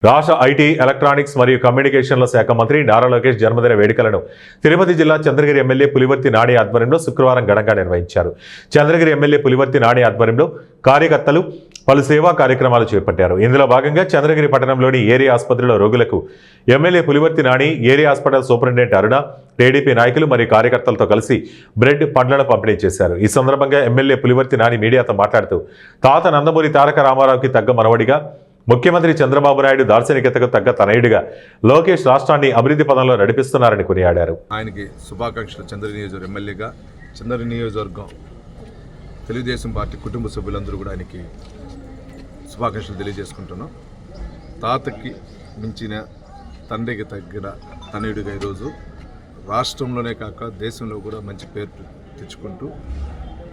రాష్ట్ర IT, electronics మరియు కమ్యూనికేషన్ల శాఖ మంత్రి నారా లోకేష్ జన్మదిన వేడుకలను తిరుపతి జిల్లా చంద్రగిరి ఎమ్మెల్యే పులివర్తి నాని ఆధ్వర్యంలో శుక్రవారం ఘనంగా నిర్వహించారు. చంద్రగిరి ఎమ్మెల్యే పులివర్తి నాని ఆధ్వర్యంలో కార్యకర్తలు పలు సేవా కార్యక్రమాలు చేపట్టారు. ఇందులో భాగంగా చంద్రగిరి పట్టణంలోని ఏరియా ఆసుపత్రిలో రోగులకు MLA Pulivarthi Nani, area hospital superintendent Aruna, TDP నాయకులు మరియు కార్యకర్తలతో కలిసి బ్రెడ్, పండ్లను పంపిణీ చేశారు. ఈ సందర్భంగా ఎమ్మెల్యే పులివర్తి నాని మీడియాతో మాట్లాడుతూ తాత నందమూరి తారక రామారావుకి తగ్గ మనవడిగా, ముఖ్యమంత్రి చంద్రబాబు నాయుడు దార్శనికతకు తగ్గ తనయుడిగా లోకేష్ రాష్ట్రాన్ని అభివృద్ధి పదంలో నడిపిస్తున్నారని కొనియాడారు. ఆయనకి శుభాకాంక్షలు. చంద్రగిరి నియోజకవర్గం ఎమ్మెల్యేగా, చంద్రగిరి నియోజకవర్గం తెలుగుదేశం పార్టీ కుటుంబ సభ్యులందరూ కూడా ఆయనకి శుభాకాంక్షలు తెలియజేసుకుంటున్నాం. తాతకి మించిన, తండ్రికి తగ్గిన తనయుడిగా ఈరోజు రాష్ట్రంలోనే కాక దేశంలో కూడా మంచి పేరు తెచ్చుకుంటూ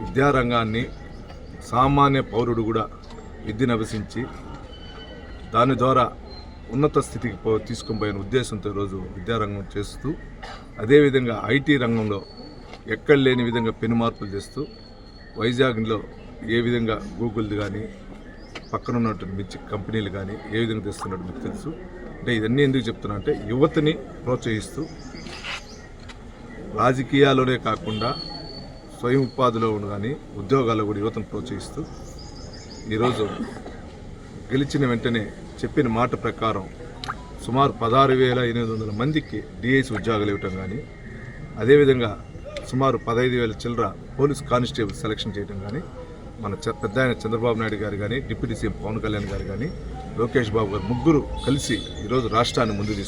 విద్యారంగాన్ని సామాన్య పౌరుడు కూడా విద్యను అభ్యసించి దాని ద్వారా ఉన్నత స్థితికి తీసుకొని పోయిన ఉద్దేశంతో ఈరోజు విద్యారంగం చేస్తూ, అదేవిధంగా ఐటీ రంగంలో ఎక్కడ లేని విధంగా పెను మార్పులు చేస్తూ వైజాగ్లో ఏ విధంగా గూగుల్ది కానీ పక్కన ఉన్నటువంటి మంచి కంపెనీలు కానీ ఏ విధంగా తెస్తున్నట్టు మీకు తెలుసు. అంటే ఇవన్నీ ఎందుకు చెప్తున్నా అంటే యువతని ప్రోత్సహిస్తూ రాజకీయాల్లోనే కాకుండా స్వయం ఉపాధిలో కానీ ఉద్యోగాల్లో కూడా యువతను ప్రోత్సహిస్తూ ఈరోజు గెలిచిన వెంటనే చెప్పిన మాట ప్రకారం సుమారు 16,800 మందికి డిఐసి ఉద్యోగాలు ఇవ్వటం కానీ, అదేవిధంగా సుమారు 15,000 చిల్లర పోలీస్ కానిస్టేబుల్ సెలక్షన్ చేయడం కానీ, మన పెద్ద ఆయన చంద్రబాబు నాయుడు గారు కానీ, డిప్యూటీ సీఎం పవన్ కళ్యాణ్ గారు కానీ, లోకేష్ బాబు గారు ముగ్గురు కలిసి ఈరోజు రాష్ట్రాన్ని ముందుకు